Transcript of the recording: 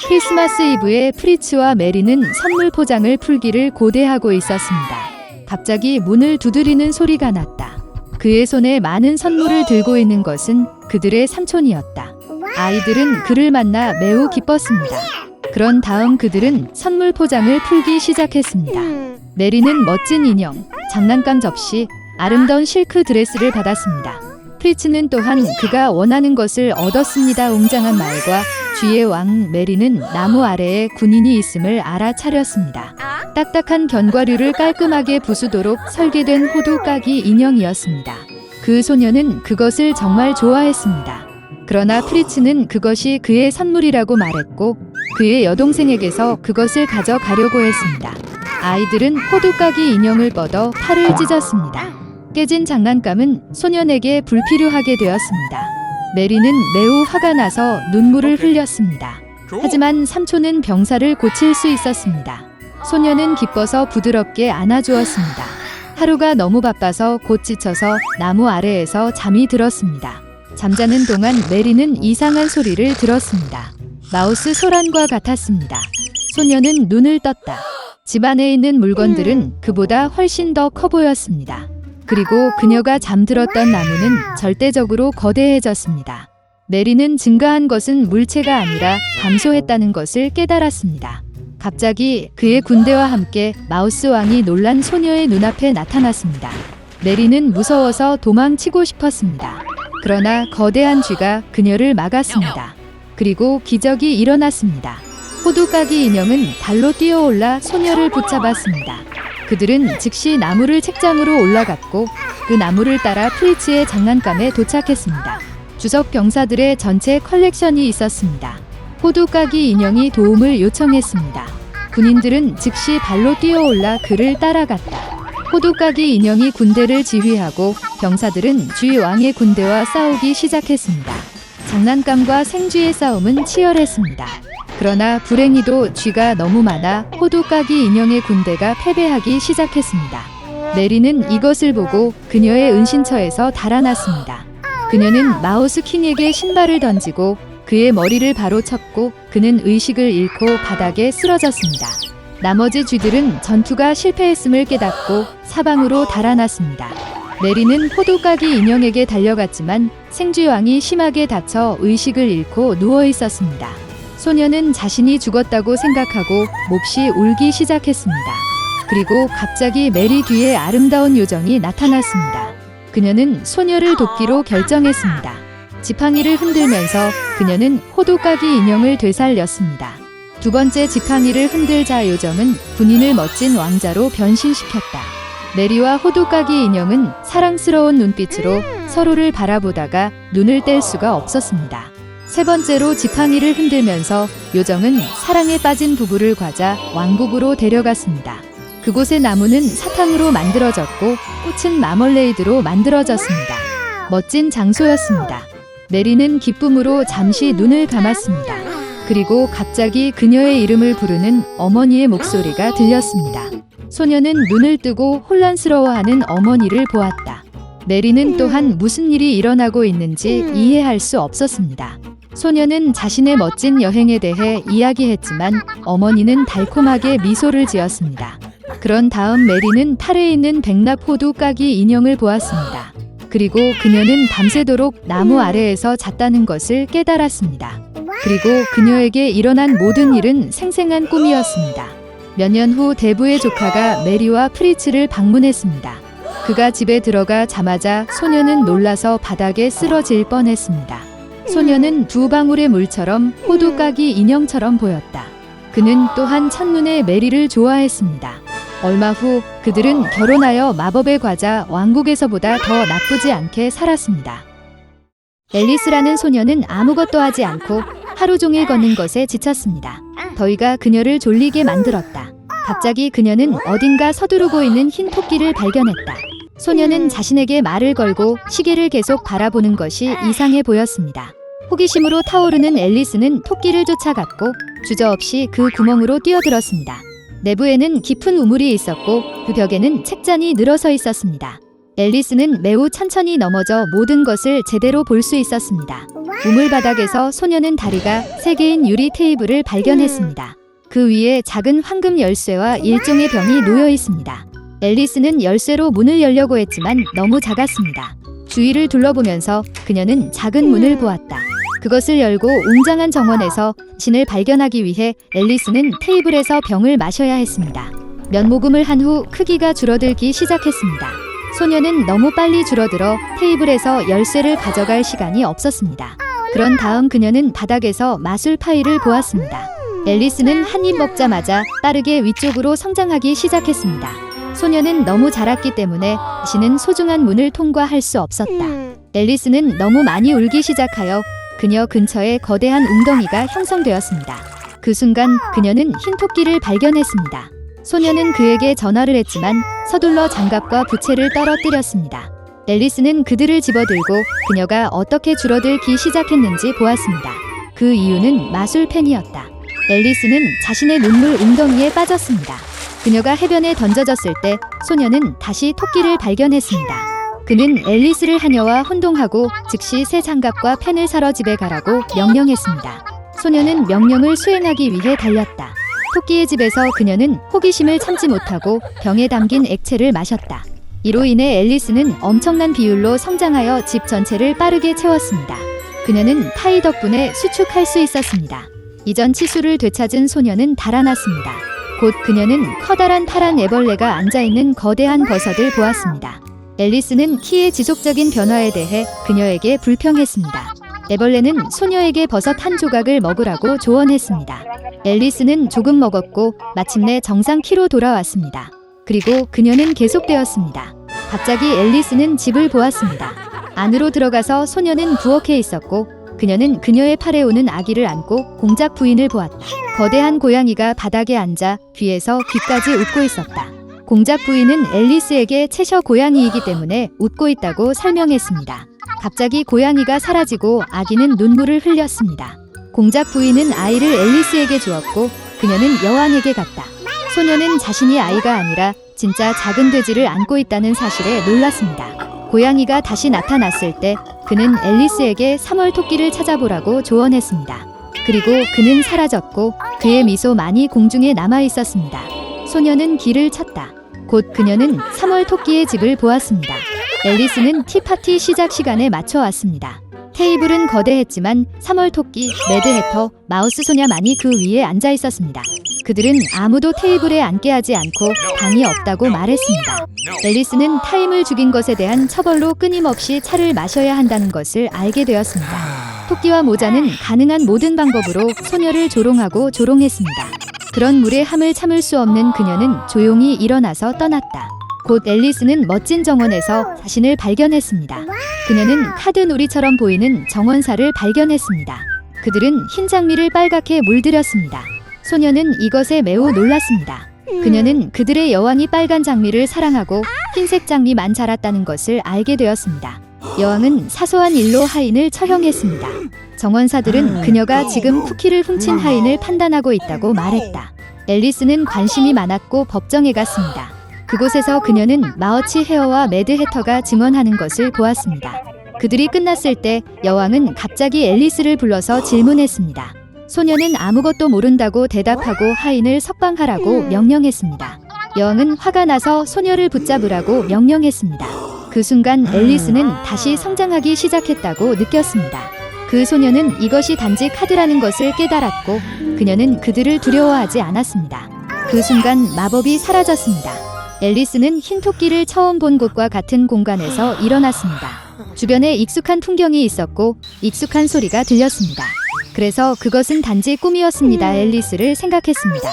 크리스마스 이브에 프리츠와 메리는 선물 포장을 풀기를 고대하고 있었습니다. 갑자기 문을 두드리는 소리가 났다. 그의 손에 많은 선물을 들고 있는 것은 그들의 삼촌이었다. 아이들은 그를 만나 매우 기뻤습니다. 그런 다음 그들은 선물 포장을 풀기 시작했습니다. 메리는 멋진 인형, 장난감 접시, 아름다운 실크 드레스를 받았습니다. 프리츠는 또한 그가 원하는 것을 얻었습니다. 웅장한 말과 쥐의 왕 메리는 나무 아래에 군인이 있음을 알아차렸습니다. 딱딱한 견과류를 깔끔하게 부수도록 설계된 호두까기 인형이었습니다. 그 소녀는 그것을 정말 좋아했습니다. 그러나 프리츠는 그것이 그의 선물이라고 말했고 그의 여동생에게서 그것을 가져가려고 했습니다. 아이들은 호두까기 인형을 뻗어 팔을 찢었습니다. 깨진 장난감은 소년에게 불필요하게 되었습니다. 메리는 매우 화가 나서 눈물을 흘렸습니다. 하지만 삼촌은 병사를 고칠 수 있었습니다. 소년은 기뻐서 부드럽게 안아주었습니다. 하루가 너무 바빠서 곧 지쳐서 나무 아래에서 잠이 들었습니다. 잠자는 동안 메리는 이상한 소리를 들었습니다. 마우스 소란과 같았습니다. 소년은 눈을 떴다. 집 안에 있는 물건들은 그보다 훨씬 더 커 보였습니다. 그리고 그녀가 잠들었던 나무는 절대적으로 거대해졌습니다. 메리는 증가한 것은 물체가 아니라 감소했다는 것을 깨달았습니다. 갑자기 그의 군대와 함께 마우스 왕이 놀란 소녀의 눈앞에 나타났습니다. 메리는 무서워서 도망치고 싶었습니다. 그러나 거대한 쥐가 그녀를 막았습니다. 그리고 기적이 일어났습니다. 호두까기 인형은 발로 뛰어올라 소녀를 붙잡았습니다. 그들은 즉시 나무를 책장으로 올라갔고 그 나무를 따라 프리츠의 장난감에 도착했습니다. 주석 병사들의 전체 컬렉션이 있었습니다. 호두까기 인형이 도움을 요청했습니다. 군인들은 즉시 발로 뛰어올라 그를 따라갔다. 호두까기 인형이 군대를 지휘하고 병사들은 쥐 왕의 군대와 싸우기 시작했습니다. 장난감과 생쥐의 싸움은 치열했습니다. 그러나 불행히도 쥐가 너무 많아 호두까기 인형의 군대가 패배하기 시작했습니다. 메리는 이것을 보고 그녀의 은신처에서 달아났습니다. 그녀는 마우스 킹에게 신발을 던지고 그의 머리를 바로 쳤고 그는 의식을 잃고 바닥에 쓰러졌습니다. 나머지 쥐들은 전투가 실패했음을 깨닫고 사방으로 달아났습니다. 메리는 호두까기 인형에게 달려갔지만 생쥐왕이 심하게 다쳐 의식을 잃고 누워 있었습니다. 소녀는 자신이 죽었다고 생각하고 몹시 울기 시작했습니다. 그리고 갑자기 메리 뒤에 아름다운 요정이 나타났습니다. 그녀는 소녀를 돕기로 결정했습니다. 지팡이를 흔들면서 그녀는 호두까기 인형을 되살렸습니다. 두 번째 지팡이를 흔들자 요정은 군인을 멋진 왕자로 변신시켰다. 메리와 호두까기 인형은 사랑스러운 눈빛으로 서로를 바라보다가 눈을 뗄 수가 없었습니다. 세 번째로 지팡이를 흔들면서 요정은 사랑에 빠진 부부를 과자 왕국으로 데려갔습니다. 그곳의 나무는 사탕으로 만들어졌고 꽃은 마멀레이드로 만들어졌습니다. 멋진 장소였습니다. 메리는 기쁨으로 잠시 눈을 감았습니다. 그리고 갑자기 그녀의 이름을 부르는 어머니의 목소리가 들렸습니다. 소녀는 눈을 뜨고 혼란스러워하는 어머니를 보았다. 메리는 또한 무슨 일이 일어나고 있는지 이해할 수 없었습니다. 소녀는 자신의 멋진 여행에 대해 이야기했지만 어머니는 달콤하게 미소를 지었습니다. 그런 다음 메리는 팔에 있는 백납 호두까기 인형을 보았습니다. 그리고 그녀는 밤새도록 나무 아래에서 잤다는 것을 깨달았습니다. 그리고 그녀에게 일어난 모든 일은 생생한 꿈이었습니다. 몇 년 후 대부의 조카가 메리와 프리츠를 방문했습니다. 그가 집에 들어가 자마자 소녀는 놀라서 바닥에 쓰러질 뻔했습니다. 소녀는 두 방울의 물처럼 호두까기 인형처럼 보였다. 그는 또한 첫눈에 메리를 좋아했습니다. 얼마 후 그들은 결혼하여 마법의 과자 왕국에서보다 더 나쁘지 않게 살았습니다. 앨리스라는 소녀는 아무것도 하지 않고 하루 종일 걷는 것에 지쳤습니다. 더위가 그녀를 졸리게 만들었다. 갑자기 그녀는 어딘가 서두르고 있는 흰 토끼를 발견했다. 소녀는 자신에게 말을 걸고 시계를 계속 바라보는 것이 이상해 보였습니다. 호기심으로 타오르는 앨리스는 토끼를 쫓아갔고 주저없이 그 구멍으로 뛰어들었습니다. 내부에는 깊은 우물이 있었고 그 벽에는 책잔이 늘어서 있었습니다. 앨리스는 매우 천천히 넘어져 모든 것을 제대로 볼 수 있었습니다. 우물 바닥에서 소녀는 다리가 3개인 유리 테이블을 발견했습니다. 그 위에 작은 황금 열쇠와 일종의 병이 놓여 있습니다. 앨리스는 열쇠로 문을 열려고 했지만 너무 작았습니다. 주위를 둘러보면서 그녀는 작은 문을 보았다. 그것을 열고 웅장한 정원에서 신을 발견하기 위해 앨리스는 테이블에서 병을 마셔야 했습니다. 몇 모금을 한 후 크기가 줄어들기 시작했습니다. 소녀는 너무 빨리 줄어들어 테이블에서 열쇠를 가져갈 시간이 없었습니다. 그런 다음 그녀는 바닥에서 마술 파이를 보았습니다. 앨리스는 한 입 먹자마자 빠르게 위쪽으로 성장하기 시작했습니다. 소녀는 너무 자랐기 때문에 다시는 소중한 문을 통과할 수 없었다. 앨리스는 너무 많이 울기 시작하여 그녀 근처에 거대한 웅덩이가 형성되었습니다. 그 순간 그녀는 흰 토끼를 발견했습니다. 소녀는 그에게 전화를 했지만 서둘러 장갑과 부채를 떨어뜨렸습니다. 앨리스는 그들을 집어들고 그녀가 어떻게 줄어들기 시작했는지 보았습니다. 그 이유는 마술펜이었다. 앨리스는 자신의 눈물 웅덩이에 빠졌습니다. 그녀가 해변에 던져졌을 때 소녀는 다시 토끼를 발견했습니다. 그는 앨리스를 하녀와 혼동하고 즉시 새 장갑과 펜을 사러 집에 가라고 명령했습니다. 소녀는 명령을 수행하기 위해 달렸다. 토끼의 집에서 그녀는 호기심을 참지 못하고 병에 담긴 액체를 마셨다. 이로 인해 앨리스는 엄청난 비율로 성장하여 집 전체를 빠르게 채웠습니다. 그녀는 파이 덕분에 수축할 수 있었습니다. 이전 치수를 되찾은 소녀는 달아났습니다. 곧 그녀는 커다란 파란 애벌레가 앉아있는 거대한 버섯을 보았습니다. 앨리스는 키의 지속적인 변화에 대해 그녀에게 불평했습니다. 애벌레는 소녀에게 버섯 한 조각을 먹으라고 조언했습니다. 앨리스는 조금 먹었고 마침내 정상 키로 돌아왔습니다. 그리고 그녀는 계속되었습니다. 갑자기 앨리스는 집을 보았습니다. 안으로 들어가서 소녀는 부엌에 있었고 그녀는 그녀의 팔에 오는 아기를 안고 공작 부인을 보았다. 거대한 고양이가 바닥에 앉아 귀에서 귀까지 웃고 있었다. 공작 부인은 앨리스에게 채셔 고양이이기 때문에 웃고 있다고 설명했습니다. 갑자기 고양이가 사라지고 아기는 눈물을 흘렸습니다. 공작 부인은 아이를 앨리스에게 주었고 그녀는 여왕에게 갔다. 소녀는 자신이 아이가 아니라 진짜 작은 돼지를 안고 있다는 사실에 놀랐습니다. 고양이가 다시 나타났을 때 그는 앨리스에게 3월 토끼를 찾아보라고 조언했습니다. 그리고 그는 사라졌고 그의 미소만이 공중에 남아 있었습니다. 소녀는 길을 쳤다. 곧 그녀는 3월 토끼의 집을 보았습니다. 앨리스는 티파티 시작 시간에 맞춰 왔습니다. 테이블은 거대했지만 3월 토끼, 매드해터, 마우스 소냐만이 그 위에 앉아 있었습니다. 그들은 아무도 테이블에 앉게 하지 않고 방이 없다고 말했습니다. 앨리스는 타임을 죽인 것에 대한 처벌로 끊임없이 차를 마셔야 한다는 것을 알게 되었습니다. 토끼와 모자는 가능한 모든 방법으로 소녀를 조롱하고 조롱했습니다. 그런 무례함을 참을 수 없는 그녀는 조용히 일어나서 떠났다. 곧 앨리스는 멋진 정원에서 자신을 발견했습니다. 그녀는 카드놀이처럼 보이는 정원사를 발견했습니다. 그들은 흰 장미를 빨갛게 물들였습니다. 소녀는 이것에 매우 놀랐습니다. 그녀는 그들의 여왕이 빨간 장미를 사랑하고 흰색 장미만 자랐다는 것을 알게 되었습니다. 여왕은 사소한 일로 하인을 처형했습니다. 정원사들은 그녀가 지금 쿠키를 훔친 하인을 판단하고 있다고 말했다. 앨리스는 관심이 많았고 법정에 갔습니다. 그곳에서 그녀는 마어치 헤어와 매드해터가 증언하는 것을 보았습니다. 그들이 끝났을 때 여왕은 갑자기 앨리스를 불러서 질문했습니다. 소녀는 아무것도 모른다고 대답하고 하인을 석방하라고 명령했습니다. 여왕은 화가 나서 소녀를 붙잡으라고 명령했습니다. 그 순간 앨리스는 다시 성장하기 시작했다고 느꼈습니다. 그 소녀는 이것이 단지 카드라는 것을 깨달았고 그녀는 그들을 두려워하지 않았습니다. 그 순간 마법이 사라졌습니다. 앨리스는 흰 토끼를 처음 본 곳과 같은 공간에서 일어났습니다. 주변에 익숙한 풍경이 있었고 익숙한 소리가 들렸습니다. 그래서 그것은 단지 꿈이었습니다. 앨리스를 생각했습니다.